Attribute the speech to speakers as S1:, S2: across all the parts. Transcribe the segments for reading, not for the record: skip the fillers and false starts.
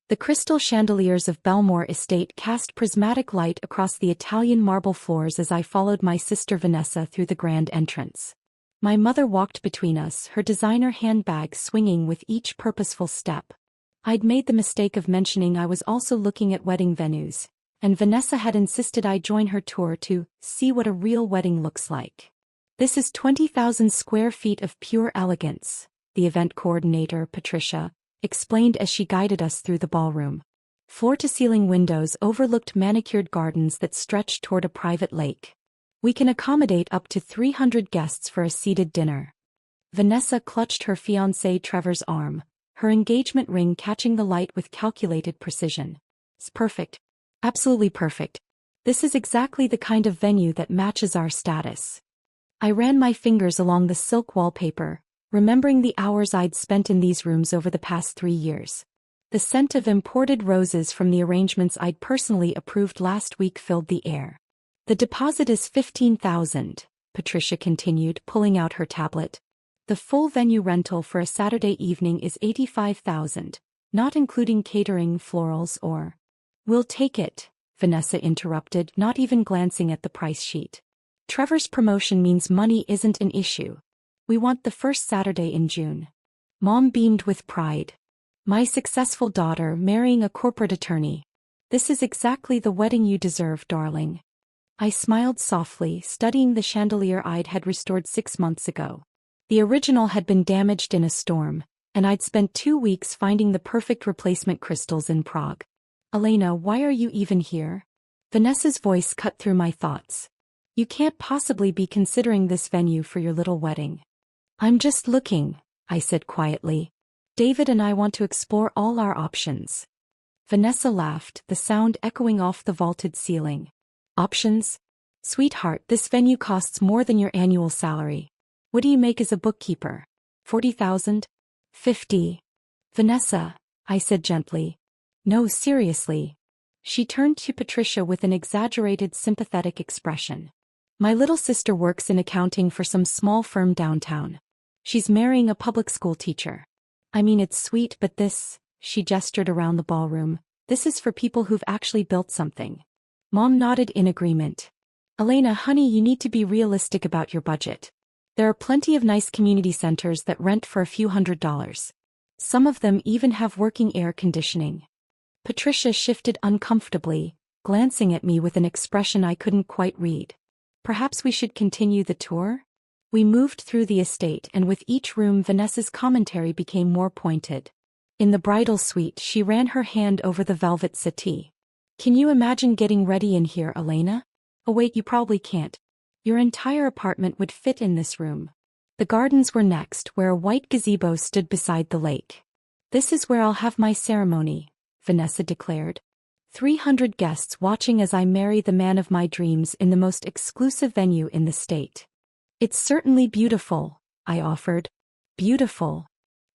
S1: The crystal chandeliers of Belmore Estate cast prismatic light across the Italian marble floors as I followed my sister Vanessa through the grand entrance. My mother walked between us, her designer handbag swinging with each purposeful step. I'd made the mistake of mentioning I was also looking at wedding venues, and Vanessa had insisted I join her tour to see what a real wedding looks like. This is 20,000 square feet of pure elegance, the event coordinator, Patricia, explained as she guided us through the ballroom. Floor-to-ceiling windows overlooked manicured gardens that stretched toward a private lake. We can accommodate up to 300 guests for a seated dinner. Vanessa clutched her fiancé Trevor's arm, her engagement ring catching the light with calculated precision. It's perfect. Absolutely perfect. This is exactly the kind of venue that matches our status. I ran my fingers along the silk wallpaper, remembering the hours I'd spent in these rooms over the past 3 years. The scent of imported roses from the arrangements I'd personally approved last week filled the air. The deposit is $15,000, Patricia continued, pulling out her tablet. The full venue rental for a Saturday evening is $85,000, not including catering, florals, or... We'll take it, Vanessa interrupted, not even glancing at the price sheet. Trevor's promotion means money isn't an issue. We want the first Saturday in June. Mom beamed with pride. My successful daughter marrying a corporate attorney. This is exactly the wedding you deserve, darling. I smiled softly, studying the chandelier I'd had restored 6 months ago. The original had been damaged in a storm, and I'd spent 2 weeks finding the perfect replacement crystals in Prague. Elena, why are you even here? Vanessa's voice cut through my thoughts. You can't possibly be considering this venue for your little wedding. I'm just looking, I said quietly. David and I want to explore all our options. Vanessa laughed, the sound echoing off the vaulted ceiling. Options? Sweetheart, this venue costs more than your annual salary. What do you make as a bookkeeper? 40,000? 50. Vanessa, I said gently. No, seriously. She turned to Patricia with an exaggerated sympathetic expression. My little sister works in accounting for some small firm downtown. She's marrying a public school teacher. I mean, it's sweet, but this, she gestured around the ballroom, this is for people who've actually built something. Mom nodded in agreement. Elena, honey, you need to be realistic about your budget. There are plenty of nice community centers that rent for a few $100s. Some of them even have working air conditioning. Patricia shifted uncomfortably, glancing at me with an expression I couldn't quite read. Perhaps we should continue the tour? We moved through the estate, and with each room Vanessa's commentary became more pointed. In the bridal suite she ran her hand over the velvet settee. Can you imagine getting ready in here, Elena? Oh wait, you probably can't. Your entire apartment would fit in this room. The gardens were next, where a white gazebo stood beside the lake. This is where I'll have my ceremony, Vanessa declared. 300 guests watching as I marry the man of my dreams in the most exclusive venue in the state. It's certainly beautiful, I offered. Beautiful.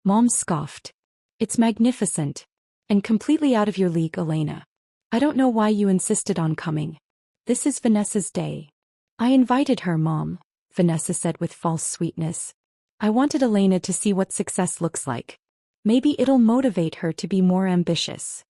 S1: Mom scoffed. It's magnificent. And completely out of your league, Elena. I don't know why you insisted on coming. This is Vanessa's day. I invited her, Mom, Vanessa said with false sweetness. I wanted Elena to see what success looks like. Maybe it'll motivate her to be more ambitious.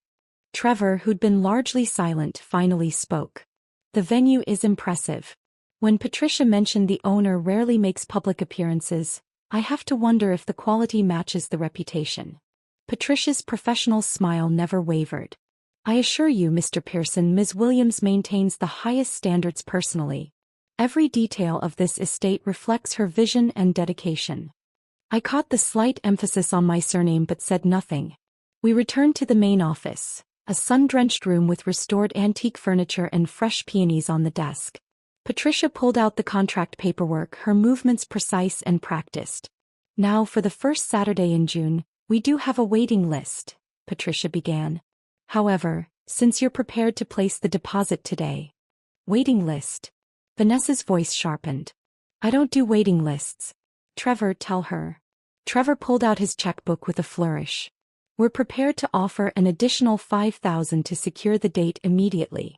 S1: Trevor, who'd been largely silent, finally spoke. The venue is impressive. When Patricia mentioned the owner rarely makes public appearances, I have to wonder if the quality matches the reputation. Patricia's professional smile never wavered. I assure you, Mr. Pearson, Ms. Williams maintains the highest standards personally. Every detail of this estate reflects her vision and dedication. I caught the slight emphasis on my surname but said nothing. We returned to the main office, a sun-drenched room with restored antique furniture and fresh peonies on the desk. Patricia pulled out the contract paperwork, her movements precise and practiced. Now for the first Saturday in June, we do have a waiting list, Patricia began. However, since you're prepared to place the deposit today. Waiting list. Vanessa's voice sharpened. I don't do waiting lists. Trevor, tell her. Trevor pulled out his checkbook with a flourish. We're prepared to offer an additional $5,000 to secure the date immediately.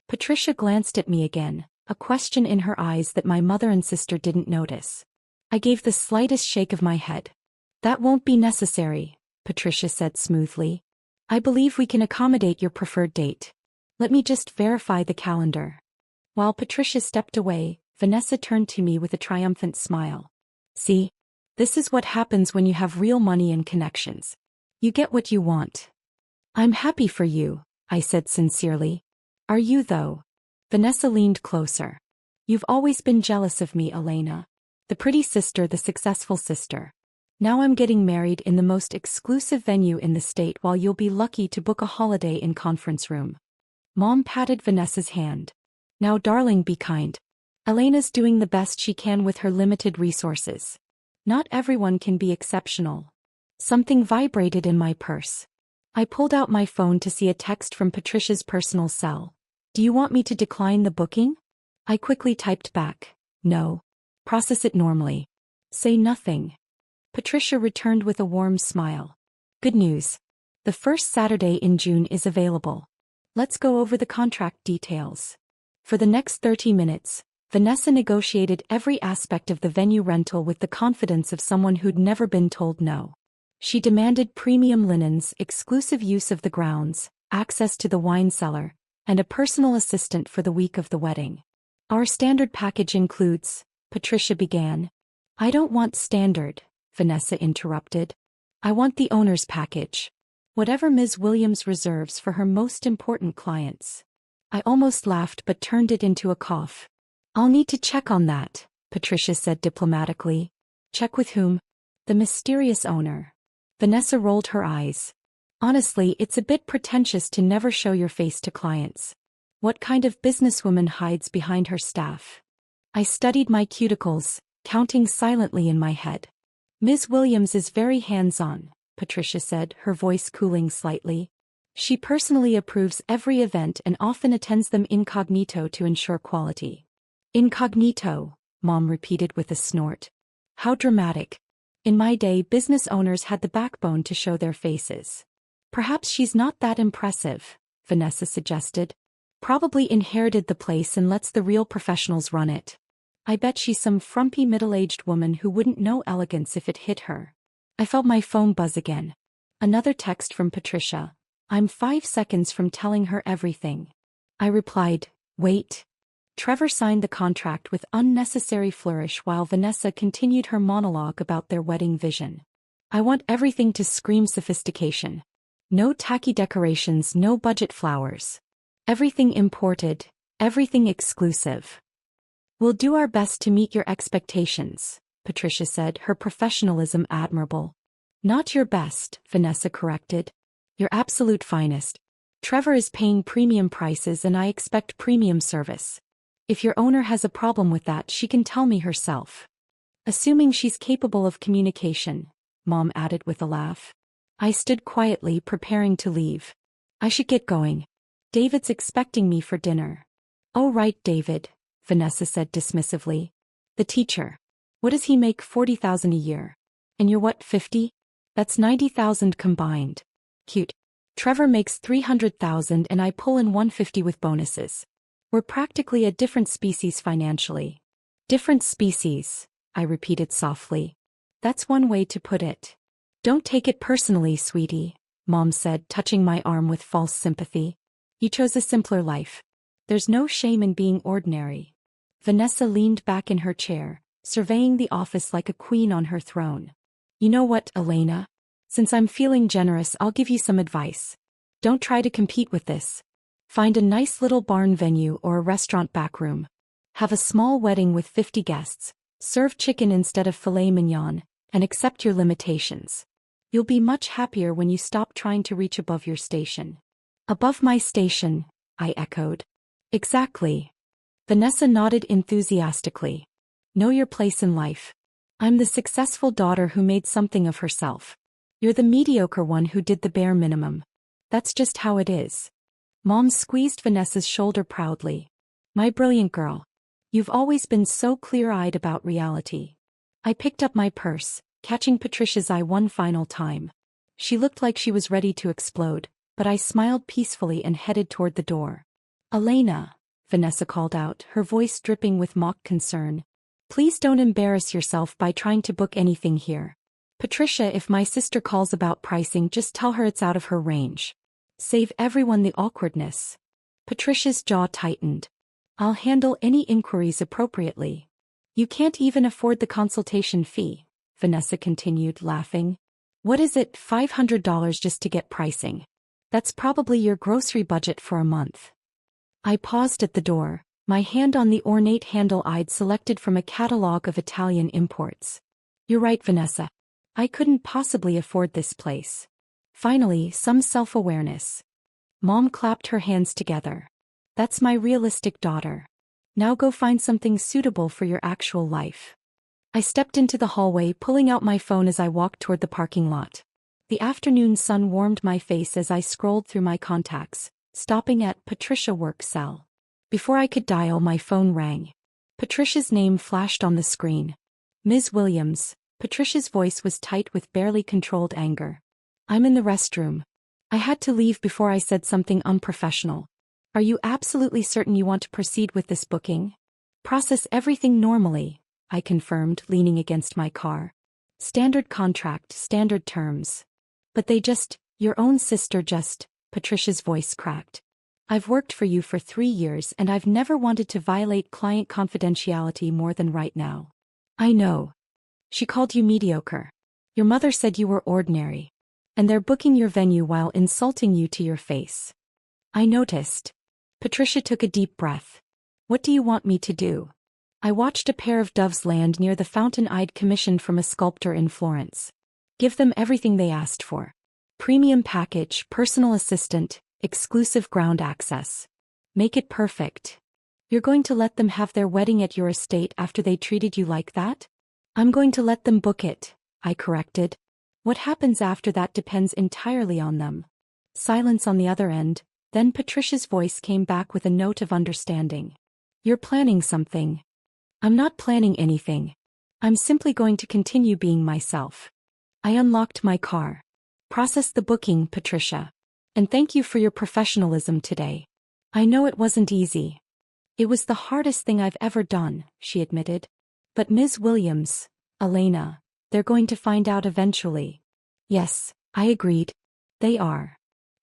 S1: Patricia glanced at me again, a question in her eyes that my mother and sister didn't notice. I gave the slightest shake of my head. That won't be necessary, Patricia said smoothly. I believe we can accommodate your preferred date. Let me just verify the calendar. While Patricia stepped away, Vanessa turned to me with a triumphant smile. See? This is what happens when you have real money and connections. You get what you want. I'm happy for you, I said sincerely. Are you though? Vanessa leaned closer. You've always been jealous of me, Elena. The pretty sister, the successful sister. Now I'm getting married in the most exclusive venue in the state while you'll be lucky to book a holiday in conference room. Mom patted Vanessa's hand. Now darling, be kind. Elena's doing the best she can with her limited resources. Not everyone can be exceptional. Something vibrated in my purse. I pulled out my phone to see a text from Patricia's personal cell. Do you want me to decline the booking? I quickly typed back. No. Process it normally. Say nothing. Patricia returned with a warm smile. Good news. The first Saturday in June is available. Let's go over the contract details. For the next 30 minutes, Vanessa negotiated every aspect of the venue rental with the confidence of someone who'd never been told no. She demanded premium linens, exclusive use of the grounds, access to the wine cellar, and a personal assistant for the week of the wedding. Our standard package includes, Patricia began. I don't want standard, Vanessa interrupted. I want the owner's package. Whatever Ms. Williams reserves for her most important clients. I almost laughed but turned it into a cough. I'll need to check on that, Patricia said diplomatically. Check with whom? The mysterious owner. Vanessa rolled her eyes. Honestly, it's a bit pretentious to never show your face to clients. What kind of businesswoman hides behind her staff? I studied my cuticles, counting silently in my head. Ms. Williams is very hands-on, Patricia said, her voice cooling slightly. She personally approves every event and often attends them incognito to ensure quality. Incognito, Mom repeated with a snort. How dramatic. In my day, business owners had the backbone to show their faces. Perhaps she's not that impressive, Vanessa suggested. Probably inherited the place and lets the real professionals run it. I bet she's some frumpy middle-aged woman who wouldn't know elegance if it hit her. I felt my phone buzz again. Another text from Patricia. I'm 5 seconds from telling her everything. I replied, wait. Trevor signed the contract with unnecessary flourish while Vanessa continued her monologue about their wedding vision. I want everything to scream sophistication. No tacky decorations, no budget flowers. Everything imported, everything exclusive. We'll do our best to meet your expectations, Patricia said, her professionalism admirable. Not your best, Vanessa corrected. Your absolute finest. Trevor is paying premium prices and I expect premium service. If your owner has a problem with that, she can tell me herself. Assuming she's capable of communication, Mom added with a laugh. I stood quietly, preparing to leave. I should get going. David's expecting me for dinner. Oh right, David, Vanessa said dismissively. The teacher. What does he make? 40,000 a year. And you're what, 50? That's 90,000 combined. Cute. Trevor makes 300,000 and I pull in 150 with bonuses. We're practically a different species financially. Different species, I repeated softly. That's one way to put it. Don't take it personally, sweetie, Mom said, touching my arm with false sympathy. You chose a simpler life. There's no shame in being ordinary. Vanessa leaned back in her chair, surveying the office like a queen on her throne. You know what, Elena? Since I'm feeling generous, I'll give you some advice. Don't try to compete with this. Find a nice little barn venue or a restaurant backroom. Have a small wedding with 50 guests, serve chicken instead of filet mignon, and accept your limitations. You'll be much happier when you stop trying to reach above your station. Above my station, I echoed. Exactly. Vanessa nodded enthusiastically. Know your place in life. I'm the successful daughter who made something of herself. You're the mediocre one who did the bare minimum. That's just how it is. Mom squeezed Vanessa's shoulder proudly. My brilliant girl. You've always been so clear-eyed about reality. I picked up my purse, catching Patricia's eye one final time. She looked like she was ready to explode, but I smiled peacefully and headed toward the door. Elena, Vanessa called out, her voice dripping with mock concern. Please don't embarrass yourself by trying to book anything here. Patricia, if my sister calls about pricing, just tell her it's out of her range. Save everyone the awkwardness. Patricia's jaw tightened. I'll handle any inquiries appropriately. You can't even afford the consultation fee, Vanessa continued, laughing. What is it, $500 just to get pricing? That's probably your grocery budget for a month. I paused at the door, my hand on the ornate handle I'd selected from a catalog of Italian imports. You're right, Vanessa. I couldn't possibly afford this place. Finally, some self-awareness. Mom clapped her hands together. That's my realistic daughter. Now go find something suitable for your actual life. I stepped into the hallway, pulling out my phone as I walked toward the parking lot. The afternoon sun warmed my face as I scrolled through my contacts, stopping at Patricia work cell. Before I could dial, my phone rang. Patricia's name flashed on the screen. Ms. Williams. Patricia's voice was tight with barely controlled anger. I'm in the restroom. I had to leave before I said something unprofessional. Are you absolutely certain you want to proceed with this booking? Process everything normally, I confirmed, leaning against my car. Standard contract, standard terms. But your own sister Patricia's voice cracked. I've worked for you for 3 years and I've never wanted to violate client confidentiality more than right now. I know. She called you mediocre. Your mother said you were ordinary. And they're booking your venue while insulting you to your face. I noticed. Patricia took a deep breath. What do you want me to do? I watched a pair of doves land near the fountain I'd commissioned from a sculptor in Florence. Give them everything they asked for. Premium package, personal assistant, exclusive ground access. Make it perfect. You're going to let them have their wedding at your estate after they treated you like that? I'm going to let them book it, I corrected. What happens after that depends entirely on them. Silence on the other end. Then Patricia's voice came back with a note of understanding. You're planning something. I'm not planning anything. I'm simply going to continue being myself. I unlocked my car. Process the booking, Patricia. And thank you for your professionalism today. I know it wasn't easy. It was the hardest thing I've ever done, she admitted. But Ms. Williams, Elena, they're going to find out eventually. Yes, I agreed. They are.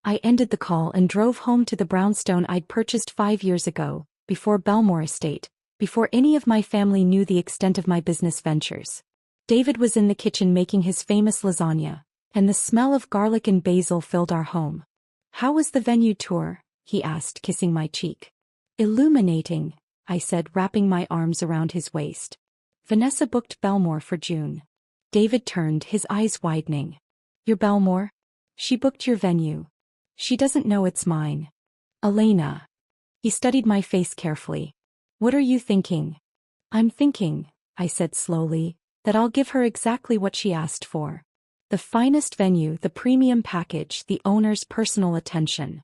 S1: I ended the call and drove home to the brownstone I'd purchased 5 years ago, before Belmore Estate, before any of my family knew the extent of my business ventures. David was in the kitchen making his famous lasagna, and the smell of garlic and basil filled our home. How was the venue tour? He asked, kissing my cheek. Illuminating, I said, wrapping my arms around his waist. Vanessa booked Belmore for June. David turned, his eyes widening. Your Belmore? She booked your venue. She doesn't know it's mine. Elena. He studied my face carefully. What are you thinking? I'm thinking, I said slowly, that I'll give her exactly what she asked for. The finest venue, the premium package, the owner's personal attention.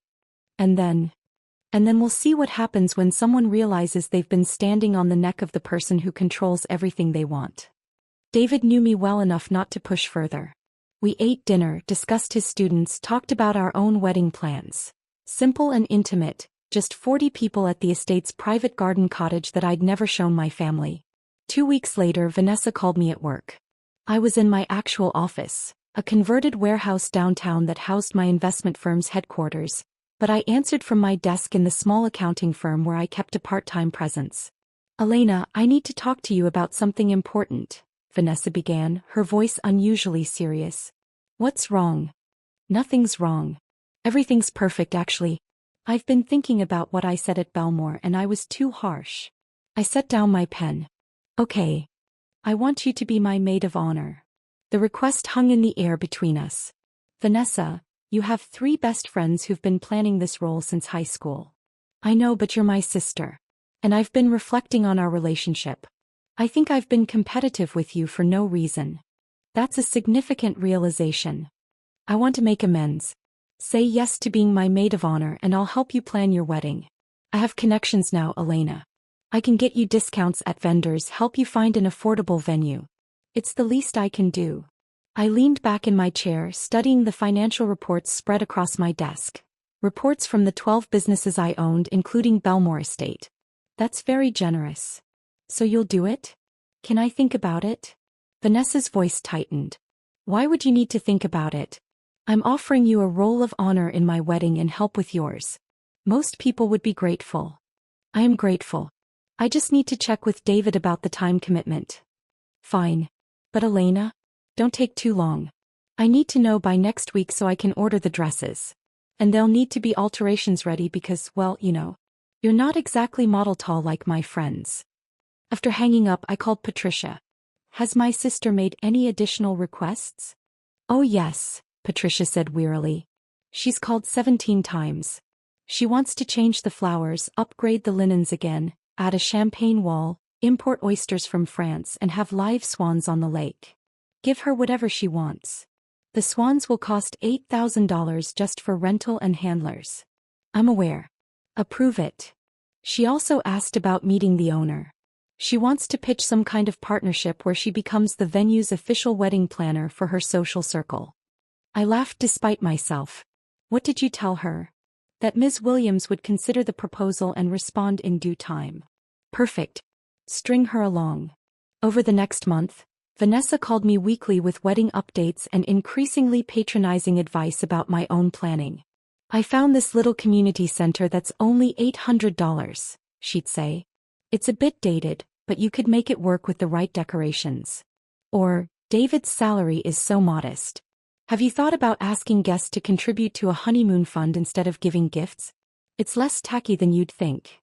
S1: And then we'll see what happens when someone realizes they've been standing on the neck of the person who controls everything they want. David knew me well enough not to push further. We ate dinner, discussed his students, talked about our own wedding plans. Simple and intimate, just 40 people at the estate's private garden cottage that I'd never shown my family. 2 weeks later, Vanessa called me at work. I was in my actual office, a converted warehouse downtown that housed my investment firm's headquarters, but I answered from my desk in the small accounting firm where I kept a part-time presence. Elena, I need to talk to you about something important, Vanessa began, her voice unusually serious. What's wrong? Nothing's wrong. Everything's perfect, actually. I've been thinking about what I said at Belmore and I was too harsh. I set down my pen. Okay. I want you to be my maid of honor. The request hung in the air between us. Vanessa, you have 3 best friends who've been planning this role since high school. I know, but you're my sister. And I've been reflecting on our relationship. I think I've been competitive with you for no reason. That's a significant realization. I want to make amends. Say yes to being my maid of honor and I'll help you plan your wedding. I have connections now, Elena. I can get you discounts at vendors, help you find an affordable venue. It's the least I can do. I leaned back in my chair, studying the financial reports spread across my desk. Reports from the 12 businesses I owned, including Belmore Estate. That's very generous. So you'll do it? Can I think about it? Vanessa's voice tightened. Why would you need to think about it? I'm offering you a role of honor in my wedding and help with yours. Most people would be grateful. I am grateful. I just need to check with David about the time commitment. Fine. But Elena? Don't take too long. I need to know by next week so I can order the dresses. And there'll need to be alterations ready because, well, you're not exactly model tall like my friends. After hanging up, I called Patricia. Has my sister made any additional requests? Oh yes, Patricia said wearily. She's called 17 times. She wants to change the flowers, upgrade the linens again, add a champagne wall, import oysters from France and have live swans on the lake. Give her whatever she wants. The swans will cost $8,000 just for rental and handlers. I'm aware. Approve it. She also asked about meeting the owner. She wants to pitch some kind of partnership where she becomes the venue's official wedding planner for her social circle. I laughed despite myself. What did you tell her? That Ms. Williams would consider the proposal and respond in due time. Perfect. String her along. Over the next month, Vanessa called me weekly with wedding updates and increasingly patronizing advice about my own planning. I found this little community center that's only $800, she'd say. It's a bit dated, but you could make it work with the right decorations. Or, David's salary is so modest. Have you thought about asking guests to contribute to a honeymoon fund instead of giving gifts? It's less tacky than you'd think.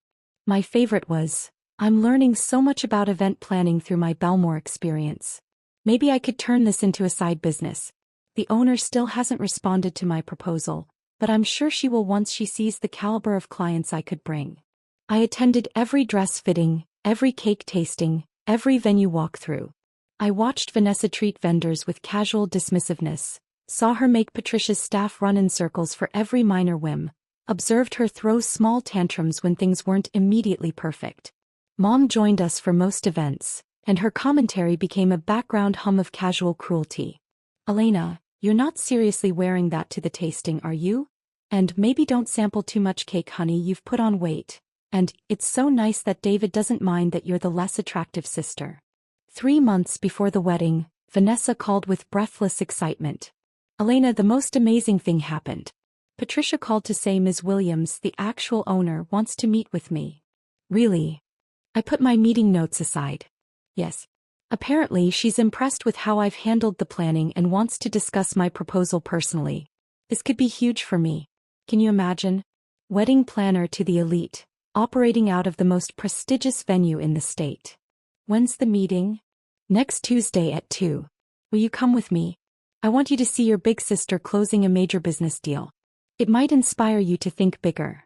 S1: My favorite was, I'm learning so much about event planning through my Belmore experience. Maybe I could turn this into a side business. The owner still hasn't responded to my proposal, but I'm sure she will once she sees the caliber of clients I could bring. I attended every dress fitting, every cake tasting, every venue walkthrough. I watched Vanessa treat vendors with casual dismissiveness, saw her make Patricia's staff run in circles for every minor whim, observed her throw small tantrums when things weren't immediately perfect. Mom joined us for most events, and her commentary became a background hum of casual cruelty. Elena, you're not seriously wearing that to the tasting, are you? And maybe don't sample too much cake, honey, you've put on weight. And, it's so nice that David doesn't mind that you're the less attractive sister. 3 months before the wedding, Vanessa called with breathless excitement. Elena, the most amazing thing happened. Patricia called to say Ms. Williams, the actual owner, wants to meet with me. Really? I put my meeting notes aside. Yes. Apparently she's impressed with how I've handled the planning and wants to discuss my proposal personally. This could be huge for me. Can you imagine? Wedding planner to the elite, operating out of the most prestigious venue in the state. When's the meeting? Next Tuesday at 2. Will you come with me? I want you to see your big sister closing a major business deal. It might inspire you to think bigger.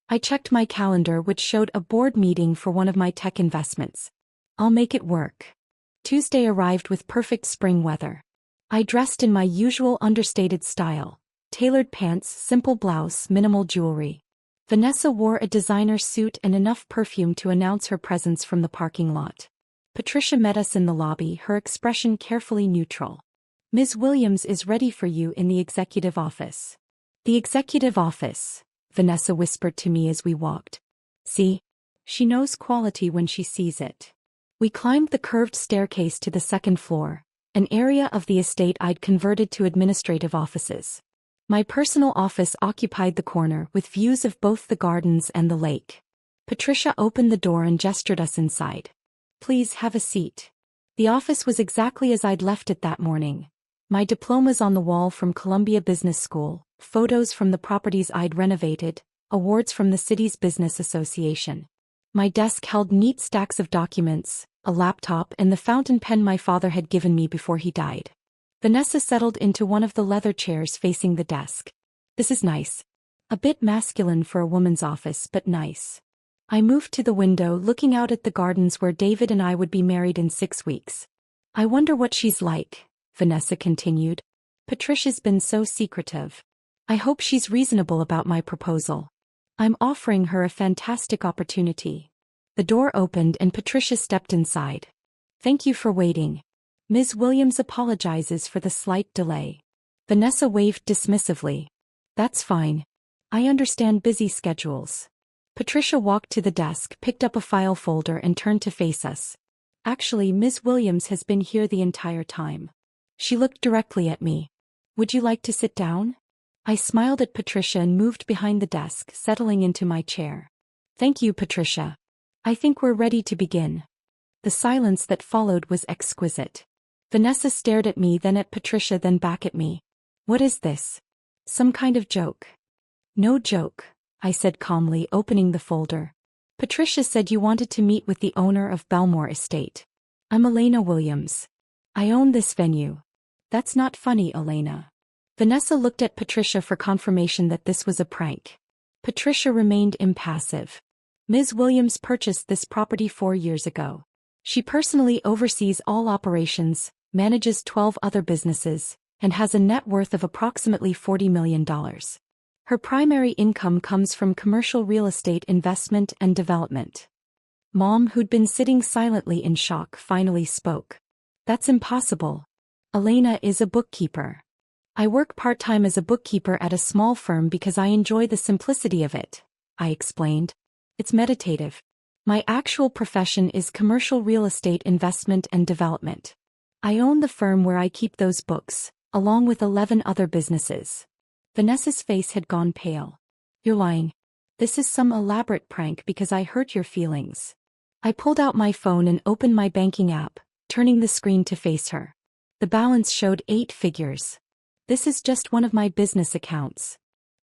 S1: I checked my calendar, which showed a board meeting for one of my tech investments. I'll make it work. Tuesday arrived with perfect spring weather. I dressed in my usual understated style. Tailored pants, simple blouse, minimal jewelry. Vanessa wore a designer suit and enough perfume to announce her presence from the parking lot. Patricia met us in the lobby, her expression carefully neutral. Ms. Williams is ready for you in the executive office. The executive office, Vanessa whispered to me as we walked. See? She knows quality when she sees it. We climbed the curved staircase to the second floor, an area of the estate I'd converted to administrative offices. My personal office occupied the corner with views of both the gardens and the lake. Patricia opened the door and gestured us inside. Please have a seat. The office was exactly as I'd left it that morning. My diplomas on the wall from Columbia Business School, photos from the properties I'd renovated, awards from the city's business association. My desk held neat stacks of documents, a laptop and the fountain pen my father had given me before he died. Vanessa settled into one of the leather chairs facing the desk. This is nice. A bit masculine for a woman's office, but nice. I moved to the window, looking out at the gardens where David and I would be married in 6 weeks. I wonder what she's like, Vanessa continued. Patricia's been so secretive. I hope she's reasonable about my proposal. I'm offering her a fantastic opportunity. The door opened and Patricia stepped inside. Thank you for waiting. Ms. Williams apologizes for the slight delay. Vanessa waved dismissively. That's fine. I understand busy schedules. Patricia walked to the desk, picked up a file folder and turned to face us. Actually, Ms. Williams has been here the entire time. She looked directly at me. Would you like to sit down? I smiled at Patricia and moved behind the desk, settling into my chair. Thank you, Patricia. I think we're ready to begin. The silence that followed was exquisite. Vanessa stared at me, then at Patricia, then back at me. What is this? Some kind of joke? No joke, I said calmly, opening the folder. Patricia said you wanted to meet with the owner of Belmore Estate. I'm Elena Williams. I own this venue. That's not funny, Elena. Vanessa looked at Patricia for confirmation that this was a prank. Patricia remained impassive. Ms. Williams purchased this property 4 years ago. She personally oversees all operations, manages 12 other businesses, and has a net worth of approximately $40 million. Her primary income comes from commercial real estate investment and development. Mom, who'd been sitting silently in shock, finally spoke. That's impossible. Elena is a bookkeeper. I work part-time as a bookkeeper at a small firm because I enjoy the simplicity of it, I explained. It's meditative. My actual profession is commercial real estate investment and development. I own the firm where I keep those books, along with 11 other businesses. Vanessa's face had gone pale. You're lying. This is some elaborate prank because I hurt your feelings. I pulled out my phone and opened my banking app, turning the screen to face her. The balance showed 8 figures. This is just one of my business accounts.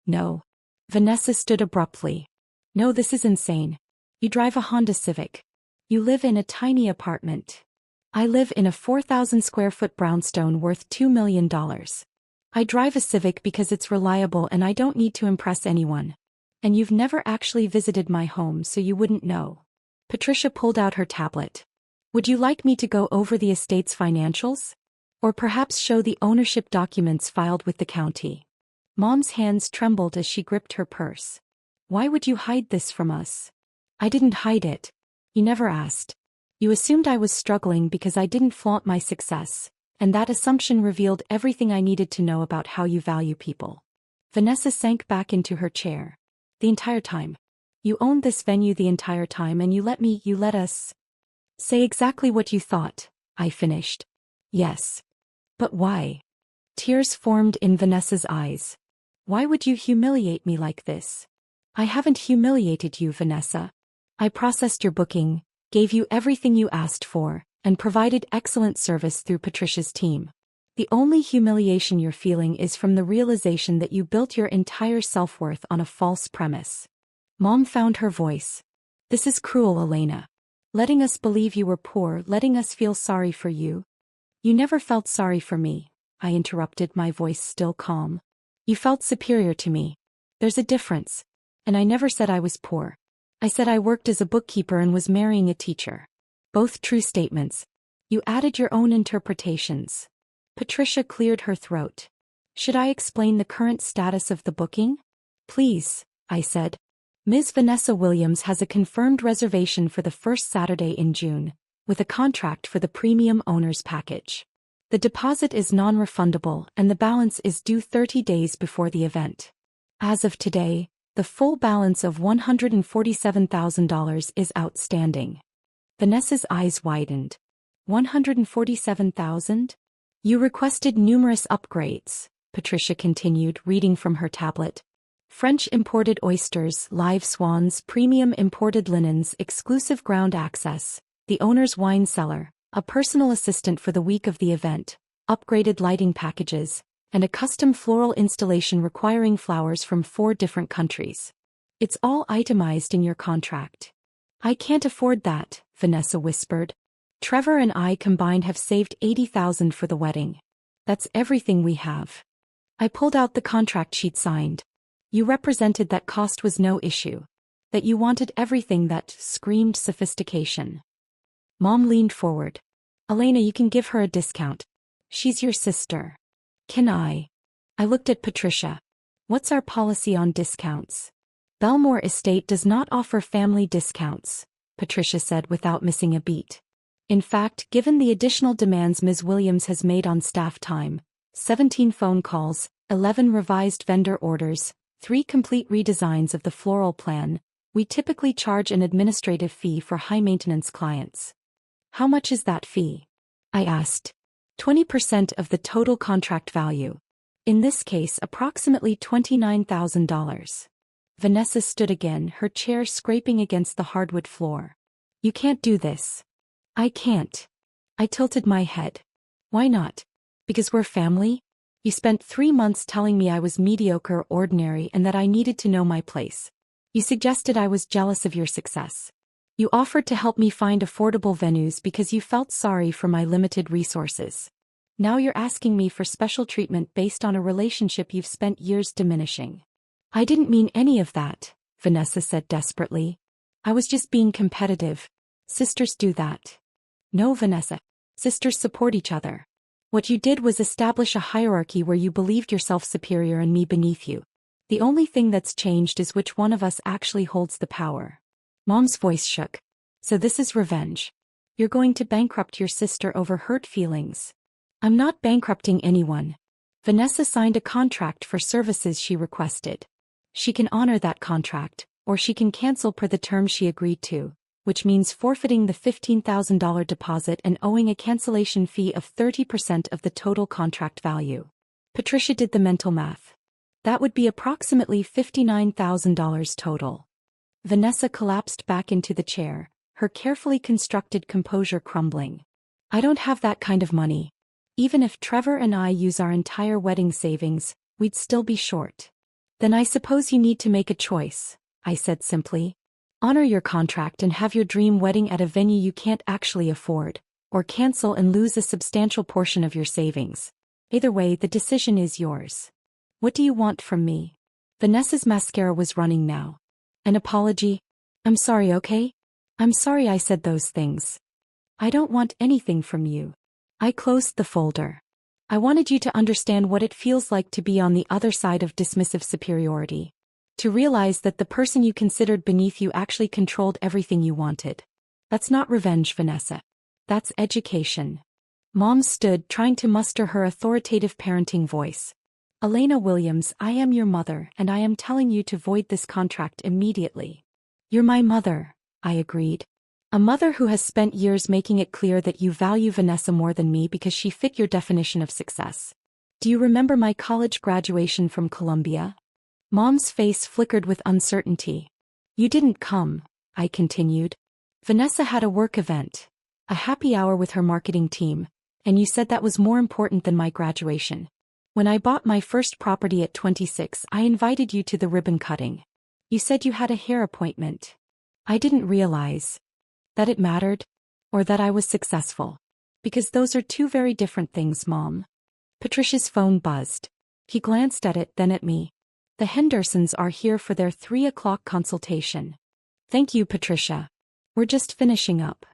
S1: No. Vanessa stood abruptly. No, this is insane. You drive a Honda Civic. You live in a tiny apartment. I live in a 4,000 square foot brownstone worth $2 million. I drive a Civic because it's reliable and I don't need to impress anyone. And you've never actually visited my home, so you wouldn't know. Patricia pulled out her tablet. Would you like me to go over the estate's financials? Or perhaps show the ownership documents filed with the county? Mom's hands trembled as she gripped her purse. Why would you hide this from us? I didn't hide it. You never asked. You assumed I was struggling because I didn't flaunt my success, and that assumption revealed everything I needed to know about how you value people. Vanessa sank back into her chair. The entire time. You owned this venue the entire time and you let us say exactly what you thought, I finished. Yes. But why? Tears formed in Vanessa's eyes. Why would you humiliate me like this? I haven't humiliated you, Vanessa. I processed your booking, gave you everything you asked for, and provided excellent service through Patricia's team. The only humiliation you're feeling is from the realization that you built your entire self-worth on a false premise. Mom found her voice. This is cruel, Elena. Letting us believe you were poor, letting us feel sorry for you. You never felt sorry for me, I interrupted, my voice still calm. You felt superior to me. There's a difference. And I never said I was poor. I said I worked as a bookkeeper and was marrying a teacher. Both true statements. You added your own interpretations. Patricia cleared her throat. Should I explain the current status of the booking? Please, I said. Ms. Vanessa Williams has a confirmed reservation for the first Saturday in June, with a contract for the premium owner's package. The deposit is non-refundable and the balance is due 30 days before the event. As of today, the full balance of $147,000 is outstanding. Vanessa's eyes widened. $147,000? You requested numerous upgrades, Patricia continued, reading from her tablet. French imported oysters, live swans, premium imported linens, exclusive ground access, the owner's wine cellar, a personal assistant for the week of the event, upgraded lighting packages, and a custom floral installation requiring flowers from 4 different countries. It's all itemized in your contract. I can't afford that, Vanessa whispered. Trevor and I combined have saved $80,000 for the wedding. That's everything we have. I pulled out the contract sheet signed. You represented that cost was no issue. That you wanted everything that screamed sophistication. Mom leaned forward. Elena, you can give her a discount. She's your sister. Can I? I looked at Patricia. What's our policy on discounts? Belmore Estate does not offer family discounts, Patricia said without missing a beat. In fact, given the additional demands Ms. Williams has made on staff time, 17 phone calls, 11 revised vendor orders, 3 complete redesigns of the floral plan, we typically charge an administrative fee for high-maintenance clients. How much is that fee? I asked. 20% of the total contract value. In this case, approximately $29,000. Vanessa stood again, her chair scraping against the hardwood floor. You can't do this. I can't. I tilted my head. Why not? Because we're family? You spent 3 months telling me I was mediocre, ordinary, and that I needed to know my place. You suggested I was jealous of your success. You offered to help me find affordable venues because you felt sorry for my limited resources. Now you're asking me for special treatment based on a relationship you've spent years diminishing. I didn't mean any of that, Vanessa said desperately. I was just being competitive. Sisters do that. No, Vanessa. Sisters support each other. What you did was establish a hierarchy where you believed yourself superior and me beneath you. The only thing that's changed is which one of us actually holds the power. Mom's voice shook. So this is revenge. You're going to bankrupt your sister over hurt feelings. I'm not bankrupting anyone. Vanessa signed a contract for services she requested. She can honor that contract, or she can cancel per the terms she agreed to, which means forfeiting the $15,000 deposit and owing a cancellation fee of 30% of the total contract value. Patricia did the mental math. That would be approximately $59,000 total. Vanessa collapsed back into the chair, her carefully constructed composure crumbling. I don't have that kind of money. Even if Trevor and I use our entire wedding savings, we'd still be short. Then I suppose you need to make a choice, I said simply. Honor your contract and have your dream wedding at a venue you can't actually afford, or cancel and lose a substantial portion of your savings. Either way, the decision is yours. What do you want from me? Vanessa's mascara was running now. An apology? I'm sorry, okay? I'm sorry I said those things. I don't want anything from you. I closed the folder. I wanted you to understand what it feels like to be on the other side of dismissive superiority. To realize that the person you considered beneath you actually controlled everything you wanted. That's not revenge, Vanessa. That's education. Mom stood, trying to muster her authoritative parenting voice. Elena Williams, I am your mother, and I am telling you to void this contract immediately. You're my mother, I agreed. A mother who has spent years making it clear that you value Vanessa more than me because she fit your definition of success. Do you remember my college graduation from Columbia? Mom's face flickered with uncertainty. You didn't come, I continued. Vanessa had a work event, a happy hour with her marketing team, and you said that was more important than my graduation. When I bought my first property at 26, I invited you to the ribbon cutting. You said you had a hair appointment. I didn't realize that it mattered, or that I was successful. Because those are two very different things, Mom. Patricia's phone buzzed. He glanced at it, then at me. The Hendersons are here for their 3 o'clock consultation. Thank you, Patricia. We're just finishing up.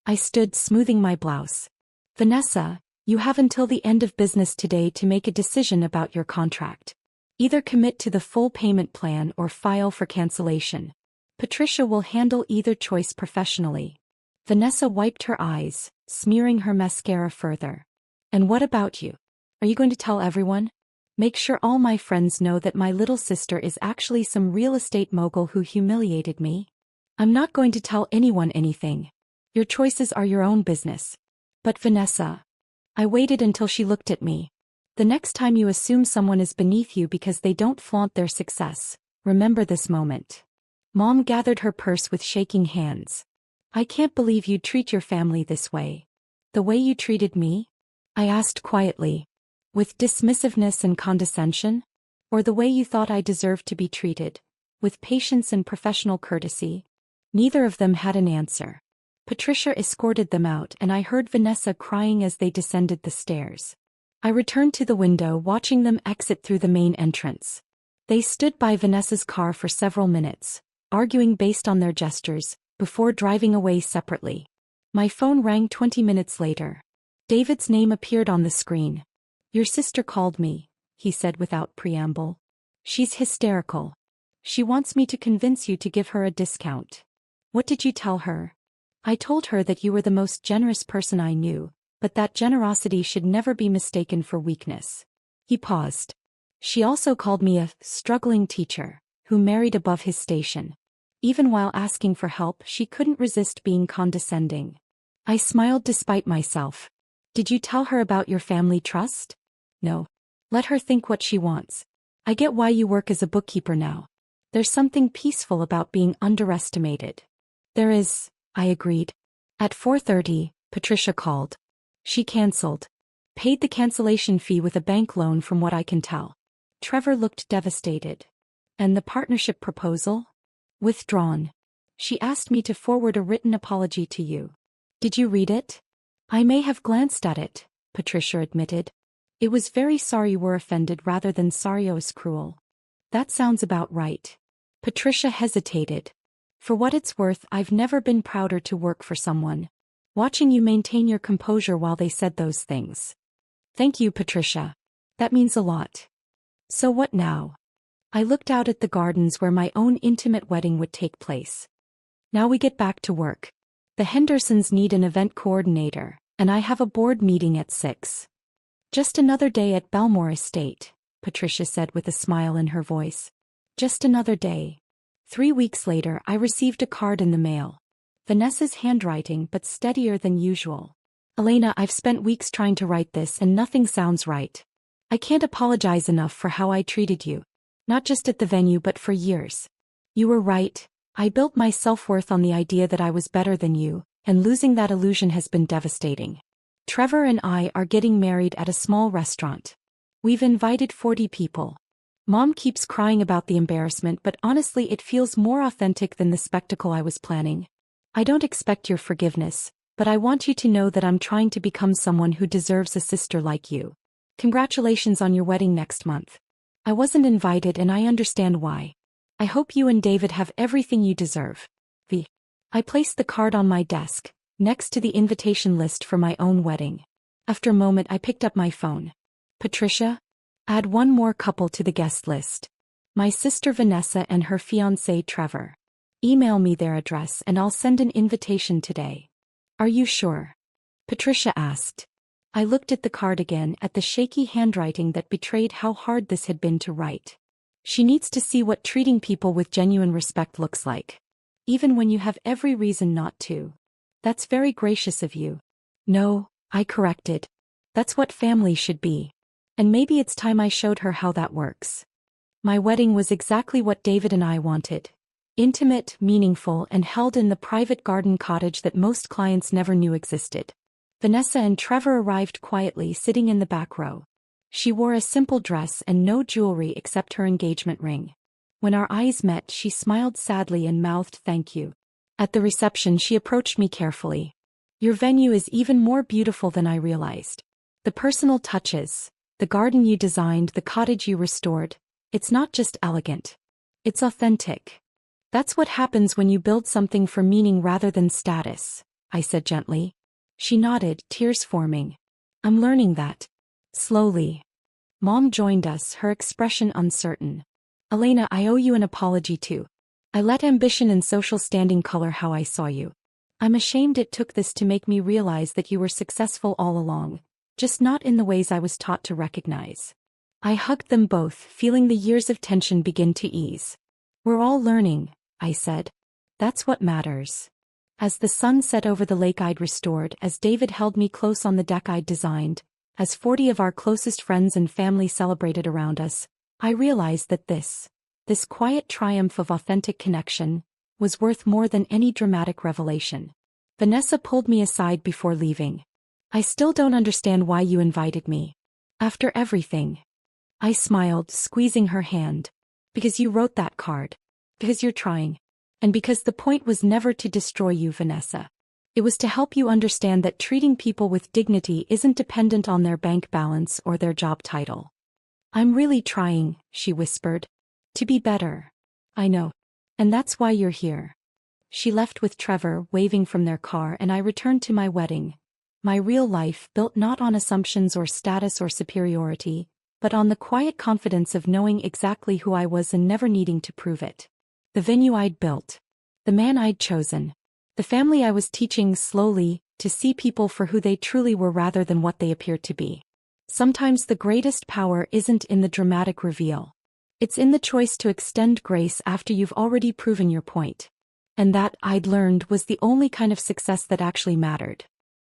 S1: I stood, smoothing my blouse. Vanessa, you have until the end of business today to make a decision about your contract. Either commit to the full payment plan or file for cancellation. Patricia will handle either choice professionally. Vanessa wiped her eyes, smearing her mascara further. And what about you? Are you going to tell everyone? Make sure all my friends know that my little sister is actually some real estate mogul who humiliated me? I'm not going to tell anyone anything. Your choices are your own business. But Vanessa. I waited until she looked at me. The next time you assume someone is beneath you because they don't flaunt their success, remember this moment. Mom gathered her purse with shaking hands. I can't believe you'd treat your family this way. The way you treated me? I asked quietly. With dismissiveness and condescension? Or the way you thought I deserved to be treated? With patience and professional courtesy? Neither of them had an answer. Patricia escorted them out and I heard Vanessa crying as they descended the stairs. I returned to the window, watching them exit through the main entrance. They stood by Vanessa's car for several minutes, arguing based on their gestures, before driving away separately. My phone rang 20 minutes later. David's name appeared on the screen. Your sister called me, he said without preamble. She's hysterical. She wants me to convince you to give her a discount. What did you tell her? I told her that you were the most generous person I knew, but that generosity should never be mistaken for weakness. He paused. She also called me a struggling teacher, who married above his station. Even while asking for help, she couldn't resist being condescending. I smiled despite myself. Did you tell her about your family trust? No. Let her think what she wants. I get why you work as a bookkeeper now. There's something peaceful about being underestimated. There is, I agreed. At 4:30, Patricia called. She canceled. Paid the cancellation fee with a bank loan from what I can tell. Trevor looked devastated. And the partnership proposal? Withdrawn. She asked me to forward a written apology to you. Did you read it? I may have glanced at it, Patricia admitted. It was very sorry you were offended rather than sorry I was cruel. That sounds about right. Patricia hesitated. For what it's worth, I've never been prouder to work for someone. Watching you maintain your composure while they said those things. Thank you, Patricia. That means a lot. So what now? I looked out at the gardens where my own intimate wedding would take place. Now we get back to work. The Hendersons need an event coordinator, and I have a board meeting at 6. Just another day at Belmore Estate, Patricia said with a smile in her voice. Just another day. 3 weeks later, I received a card in the mail. Vanessa's handwriting, but steadier than usual. Elena, I've spent weeks trying to write this and nothing sounds right. I can't apologize enough for how I treated you. Not just at the venue but for years. You were right. I built my self-worth on the idea that I was better than you, and losing that illusion has been devastating. Trevor and I are getting married at a small restaurant. We've invited 40 people. Mom keeps crying about the embarrassment, but honestly it feels more authentic than the spectacle I was planning. I don't expect your forgiveness, but I want you to know that I'm trying to become someone who deserves a sister like you. Congratulations on your wedding next month. I wasn't invited and I understand why. I hope you and David have everything you deserve. V. I placed the card on my desk, next to the invitation list for my own wedding. After a moment I picked up my phone. Patricia? Add one more couple to the guest list. My sister Vanessa and her fiancé Trevor. Email me their address and I'll send an invitation today. Are you sure? Patricia asked. I looked at the card again, at the shaky handwriting that betrayed how hard this had been to write. She needs to see what treating people with genuine respect looks like. Even when you have every reason not to. That's very gracious of you. No, I corrected. That's what family should be. And maybe it's time I showed her how that works. My wedding was exactly what David and I wanted. Intimate, meaningful, and held in the private garden cottage that most clients never knew existed. Vanessa and Trevor arrived quietly, sitting in the back row. She wore a simple dress and no jewelry except her engagement ring. When our eyes met, she smiled sadly and mouthed thank you. At the reception, she approached me carefully. Your venue is even more beautiful than I realized. The personal touches, the garden you designed, the cottage you restored, it's not just elegant. It's authentic. That's what happens when you build something for meaning rather than status, I said gently. She nodded, tears forming. I'm learning that. Slowly. Mom joined us, her expression uncertain. Elena, I owe you an apology too. I let ambition and social standing color how I saw you. I'm ashamed it took this to make me realize that you were successful all along, just not in the ways I was taught to recognize. I hugged them both, feeling the years of tension begin to ease. We're all learning, I said. That's what matters. As the sun set over the lake I'd restored, as David held me close on the deck I'd designed, as 40 of our closest friends and family celebrated around us, I realized that this quiet triumph of authentic connection, was worth more than any dramatic revelation. Vanessa pulled me aside before leaving. I still don't understand why you invited me. After everything. I smiled, squeezing her hand. Because you wrote that card. Because you're trying. And because the point was never to destroy you, Vanessa. It was to help you understand that treating people with dignity isn't dependent on their bank balance or their job title. I'm really trying, she whispered. To be better. I know. And that's why you're here. She left with Trevor, waving from their car, and I returned to my wedding. My real life, built not on assumptions or status or superiority, but on the quiet confidence of knowing exactly who I was and never needing to prove it. The venue I'd built. The man I'd chosen. The family I was teaching slowly, to see people for who they truly were rather than what they appeared to be. Sometimes the greatest power isn't in the dramatic reveal. It's in the choice to extend grace after you've already proven your point. And that, I'd learned, was the only kind of success that actually mattered.